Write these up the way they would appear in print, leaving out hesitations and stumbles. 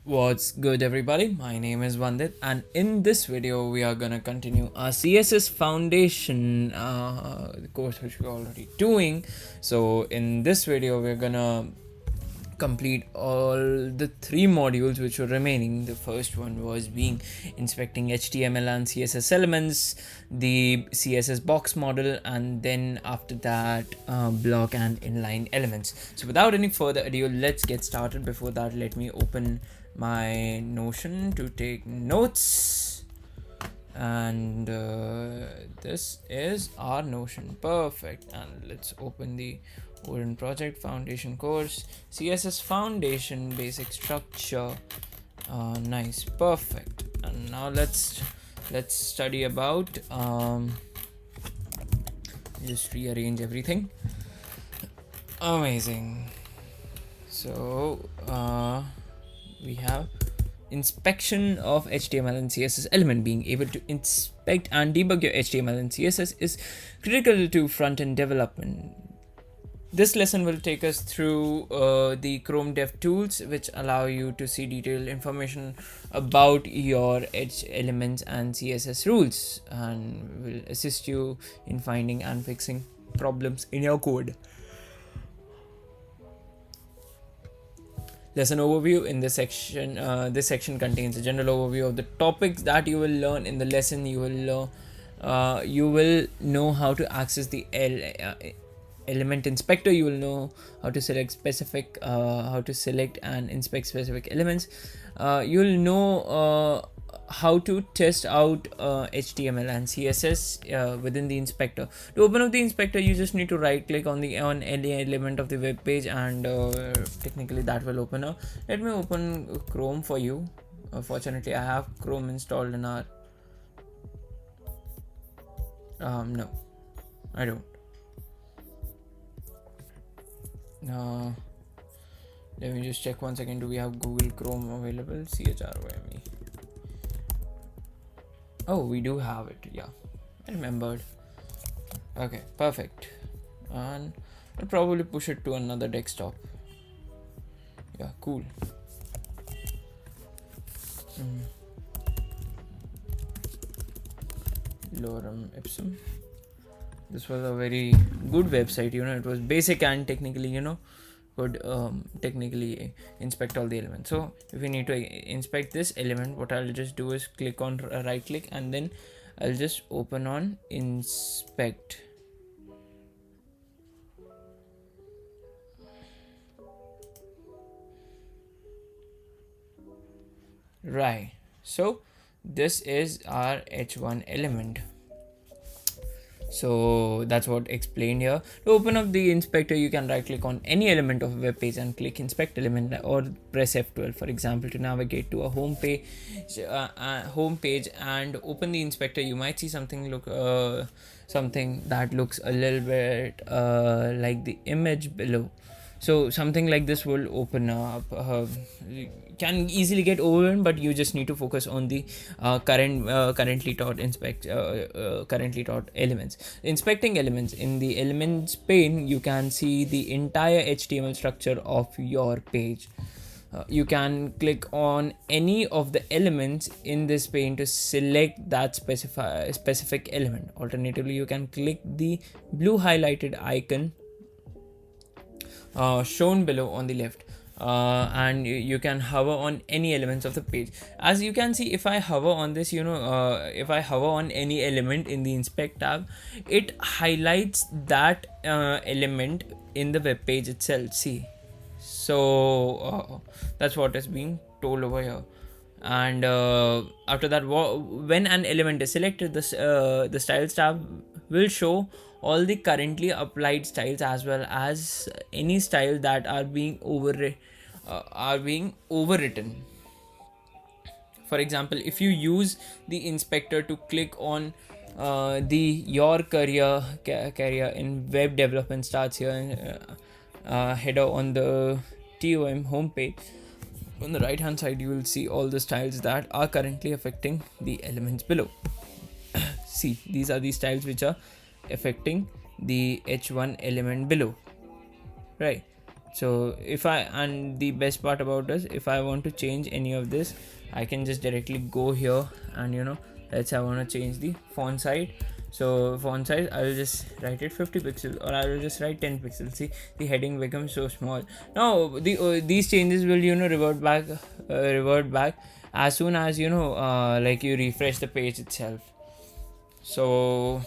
What's good, everybody? My name is Vandit, and in this video we are gonna continue our CSS Foundation course, which we're already doing. So in this video we're gonna complete all the three modules which were remaining. The first one was being inspecting HTML and CSS elements, the CSS Box Model, and then after that block and inline elements. So without any further ado, let's get started. Before that, let me open my Notion to take notes, and this is our Notion. Perfect. And let's open the Odin project foundation course, CSS Foundation basic structure. Nice, perfect. And now let's study about just rearrange everything. Amazing. So we have inspection of HTML and CSS element. Being able to inspect and debug your HTML and CSS is critical to front-end development. This lesson will take us through the Chrome Dev tools, which allow you to see detailed information about your H elements and CSS rules, and will assist you in finding and fixing problems in your code. Lesson overview. In this section contains a general overview of the topics that you will learn in the lesson. You will know how to access the element inspector. You will know how to select and inspect specific elements. You'll know how to test out HTML and CSS within the inspector. To open up the inspector, you just need to right click on any element of the web page, and technically that will open up. Let me open Chrome for you. Fortunately, I have Chrome installed in our no, I don't. Let me just check once again. Do we have Google Chrome available? CHROME. Oh, we do have it. Yeah, I remembered. Okay, perfect. And I'll probably push it to another desktop. Yeah, cool. Lorem ipsum. This was a very good website. It was basic and technically, could technically inspect all the elements. So if we need to inspect this element, what I'll just do is click on right click, and then I'll just open on inspect. Right, so this is our h1 element. So that's what explained here. To open up the inspector, you can right click on any element of a web page and click inspect element, or press F12, for example, to navigate to a home page and open the inspector. You might see something that looks a little bit like the image below. So something like this will open up. Can easily get overwhelmed, but you just need to focus on the currently taught elements. Inspecting elements. In the elements pane, you can see the entire HTML structure of your page. You can click on any of the elements in this pane to select that specific element. Alternatively, you can click the blue highlighted icon shown below on the left, and you can hover on any elements of the page. As you can see, if I hover on this, if I hover on any element in the inspect tab, it highlights that element in the web page itself. See, so that's what is being told over here. And after that, when an element is selected, the styles tab will show all the currently applied styles, as well as any style that are being overwritten. For example, if you use the inspector to click on your career in web development starts here, header on the TOM homepage. On the right hand side, you will see all the styles that are currently affecting the elements below. See, these are the styles which are affecting the h1 element below, right? So and the best part about this, if I want to change any of this, I can just directly go here and let's say I want to change the font size. So font size, I will just write it 50 pixels, or I will just write 10 pixels. See, the heading becomes so small. Now these changes will revert back as soon as like you refresh the page itself. So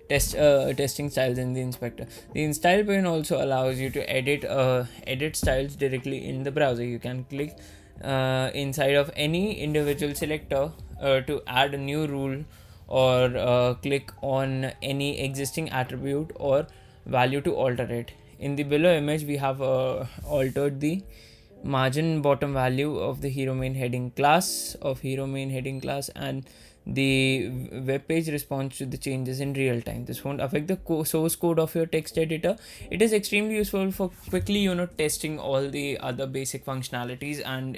testing styles in the inspector. The style pane also allows you to edit styles directly in the browser. You can click inside of any individual selector to add a new rule, or click on any existing attribute or value to alter it. In the below image, we have altered the margin bottom value of the hero main heading class and the web page responds to the changes in real time. This won't affect the source code of your text editor. It is extremely useful for quickly testing all the other basic functionalities and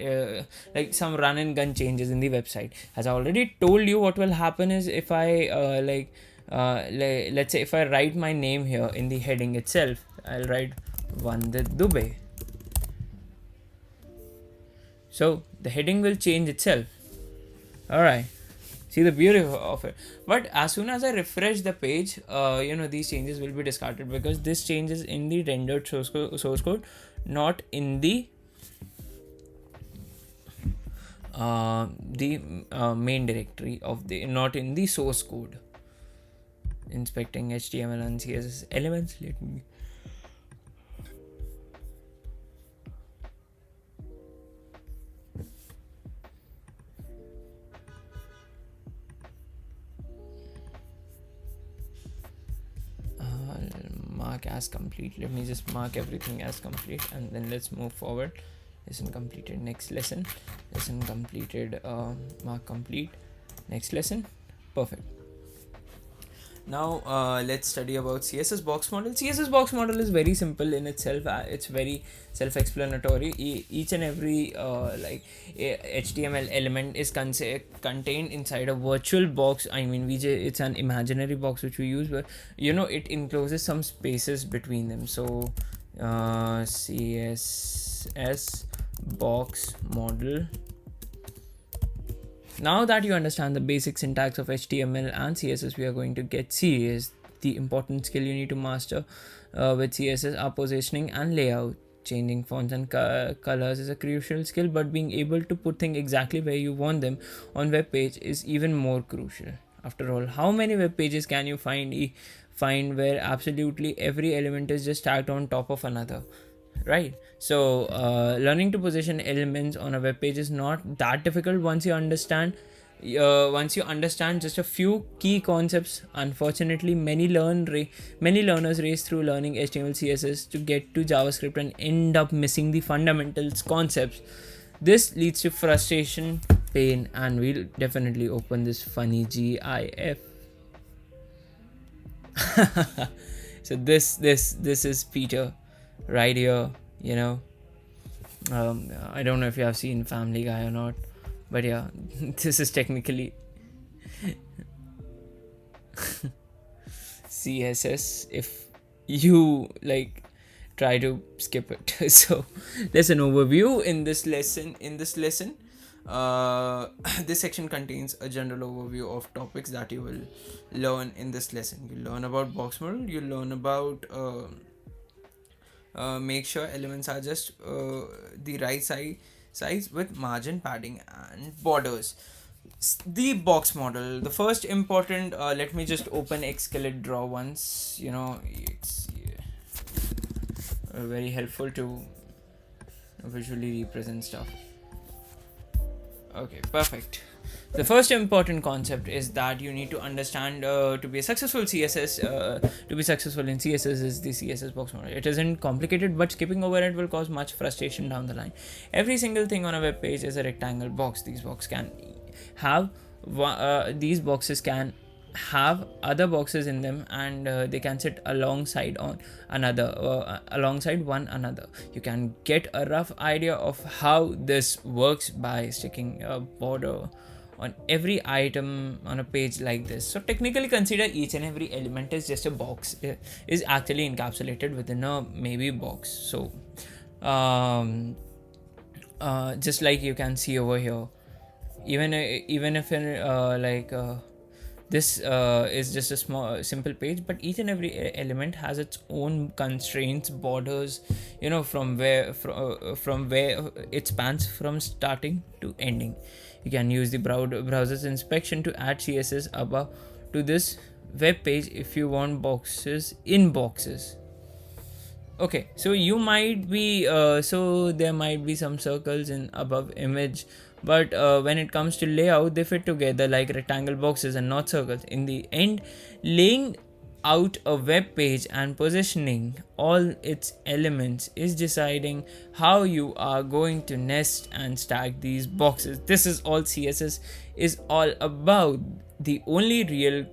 like some run and gun changes in the website. As I already told you, what will happen is if I let's say if I write my name here in the heading itself, I'll write Vandit Dubey. So the heading will change itself. Alright, see the beauty of it. But as soon as I refresh the page, these changes will be discarded, because this changes in the rendered source code, not in the main directory of not in the source code. Inspecting HTML and CSS elements. Let me mark as complete. Let me just mark everything as complete, and then let's move forward. Lesson completed. Next lesson. Lesson completed. Mark complete. Next lesson. Perfect. Now let's study about CSS Box Model. CSS Box Model is very simple in itself. It's very self-explanatory. Each and every HTML element is contained inside a virtual box. I mean, it's an imaginary box which we use, but it encloses some spaces between them. So CSS Box Model. Now that you understand the basic syntax of HTML and CSS, we are going to get serious. The important skill you need to master with CSS are positioning and layout. Changing fonts and colors is a crucial skill, but being able to put things exactly where you want them on web page is even more crucial. After all, how many web pages can you find where absolutely every element is just stacked on top of another? Right? So learning to position elements on a web page is not that difficult once you understand just a few key concepts. Unfortunately, many learners race through learning HTML CSS to get to JavaScript and end up missing the fundamentals concepts. This leads to frustration, pain, and we'll definitely open this funny GIF. So this is Peter right here. I don't know if you have seen Family Guy or not, but yeah, this is technically CSS if you try to skip it. So there's an overview in this lesson. This section contains a general overview of topics that you will learn in this lesson. You learn about box model. You learn about make sure elements are just the right size with margin, padding, and borders. The box model. The first important. Let me just open Xskelet Draw once. It's very helpful to visually represent stuff. Okay, perfect. The first important concept is that you need to understand to be successful in CSS is the CSS box model. It isn't complicated, but skipping over it will cause much frustration down the line. Every single thing on a web page is a rectangle box. These boxes can have other boxes in them, and they can sit alongside one another. You can get a rough idea of how this works by sticking a border on every item on a page like this. So technically consider each and every element is just a box, is actually encapsulated within a maybe box. So just like you can see over here, even if this is just a small simple page, but each and every element has its own constraints, borders, from where it spans from starting to ending. You can use the browser's inspection to add CSS above to this web page if you want boxes in boxes. Okay, so you might be so there might be some circles in above image, but when it comes to layout, they fit together like rectangle boxes and not circles. In the end, laying out a web page and positioning all its elements is deciding how you are going to nest and stack these boxes. This is all CSS is all about. The only real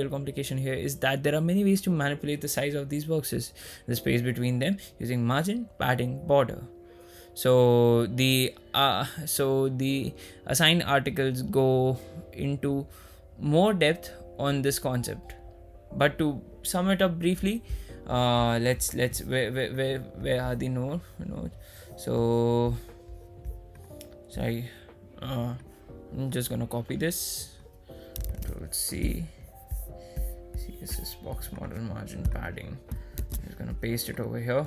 complication here is that there are many ways to manipulate the size of these boxes, the space between them, using margin, padding, border. So the assigned articles go into more depth on this concept, but to sum it up briefly, let's where are the nodes? So sorry, I'm just gonna copy this. Let's see, CSS Box Model margin padding. I'm just gonna paste it over here.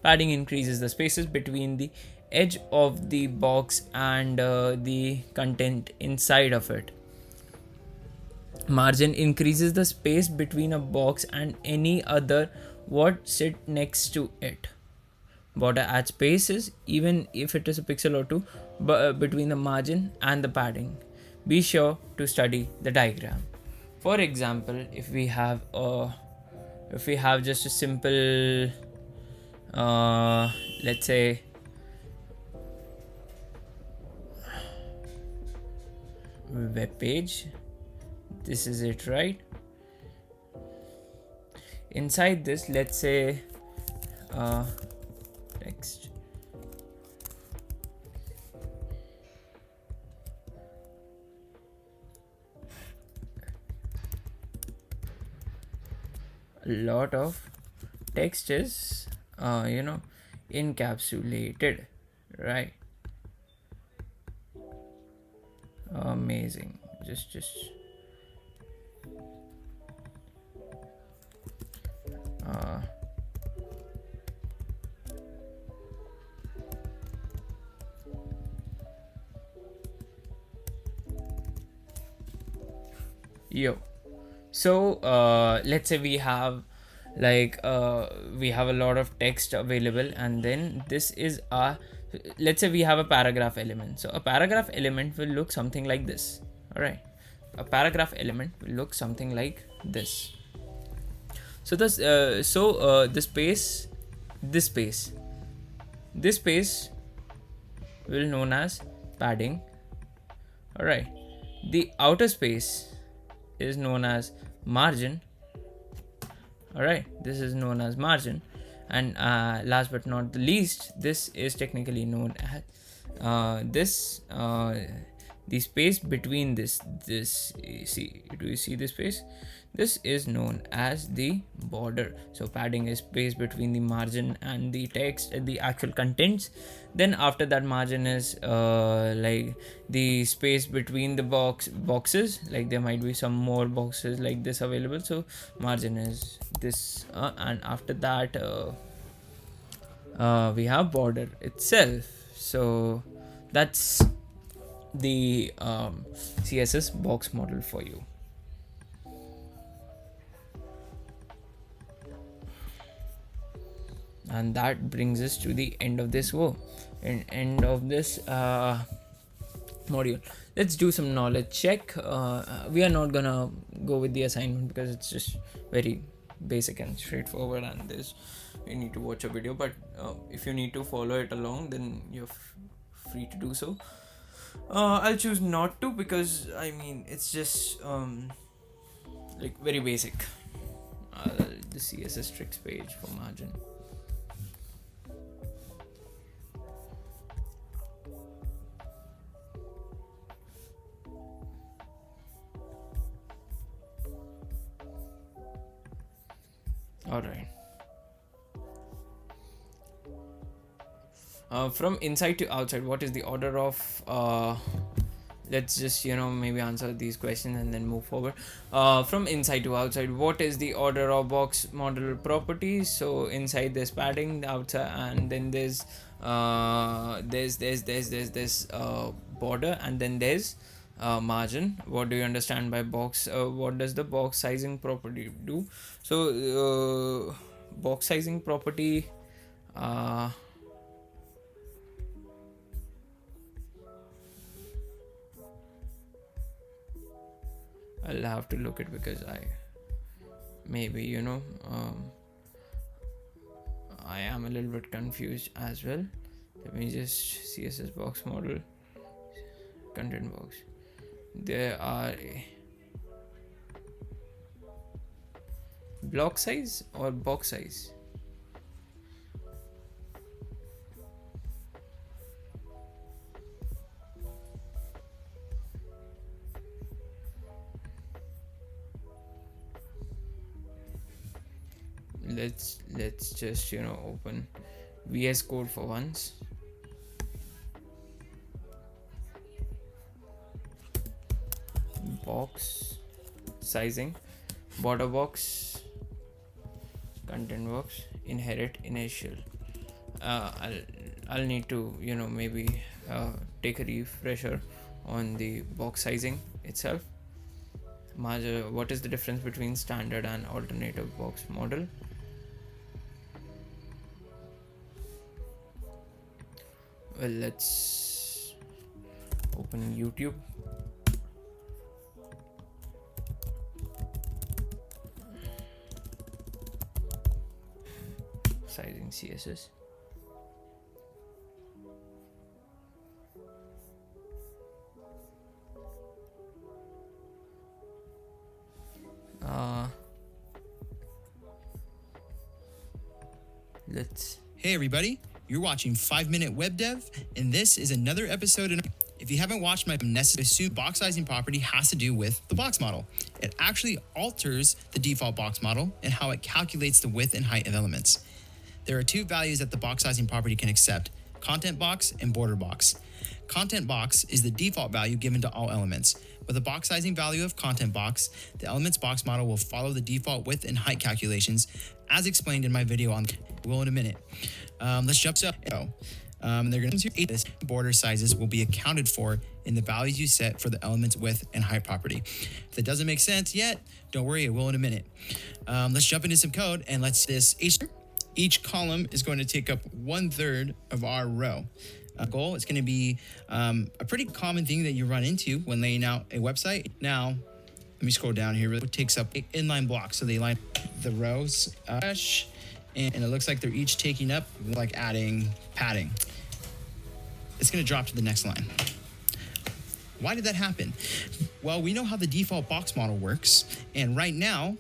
Padding increases the spaces between the edge of the box and the content inside of it. Margin increases the space between a box and any other what sit next to it. Border adds spaces even if it is a pixel or two between the margin and the padding. Be sure to study the diagram. For example, if we have just a simple let's say web page, this is it, right? Inside this, let's say text, a lot of text is encapsulated, right? Amazing. Just so let's say we have a lot of text available, and then this is let's say we have a paragraph element. So a paragraph element will look something like this. All right, a paragraph element will look something like this. So this space will known as padding. All right, the outer space is known as margin. All right, this is known as margin, and last but not the least, this is technically known as the space between this see, do you see this space? This is known as the border. So padding is space between the margin and the text, the actual contents. Then after that, margin is like the space between the boxes, like there might be some more boxes like this available, so margin is this, and after that we have border itself. So that's the CSS box model for you. And that brings us to the end of this end of this module. Let's do some knowledge check. We are not gonna go with the assignment because it's just very basic and straightforward, and you need to watch a video, but if you need to follow it along, then you're free to do so. I'll choose not to, because I mean it's just like very basic. The CSS tricks page for margin. All right. From inside to outside, what is the order of let's just maybe answer these questions and then move forward. From inside to outside, what is the order of box model properties? So inside there's padding, outside, and then there's border, and then there's margin. What do you understand by box? What does the box sizing property do? So box sizing property, I'll have to look it because maybe I am a little bit confused as well. Let me just CSS Box Model, content box. There are block size or box size. Let's just open VS Code for once. Box sizing, border box, content box, inherit, initial. I'll need to maybe take a refresher on the box sizing itself. What is the difference between standard and alternative box model? Well, let's open YouTube. Sizing CSS. Hey everybody, you're watching 5-Minute Web Dev, and this is another episode. If you haven't watched my necessary box sizing property has to do with the box model. It actually alters the default box model and how it calculates the width and height of elements. There are two values that the box sizing property can accept: content box and border box. Content box is the default value given to all elements. With a box sizing value of content box, the elements box model will follow the default width and height calculations as explained in my video on will in a minute. Let's jump to they're going to this border sizes will be accounted for in the values you set for the elements width and height property. If that doesn't make sense yet, don't worry, it will in a minute. Let's jump into some code and let's this each column is going to take up 1/3 of our row. Goal, it's going to be a pretty common thing that you run into when laying out a website. Now, let me scroll down here. It takes up inline blocks, so they line the rows, and it looks like they're each taking up, like adding padding. It's going to drop to the next line. Why did that happen? Well, we know how the default box model works, and right now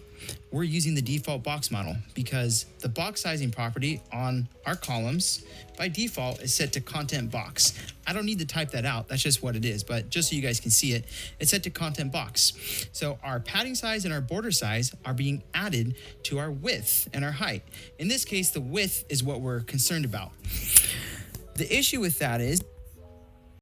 we're using the default box model because the box sizing property on our columns by default is set to content box. I don't need to type that out, that's just what it is, but just so you guys can see it, it's set to content box. So our padding size and our border size are being added to our width and our height. In this case, the width is what we're concerned about. The issue with that is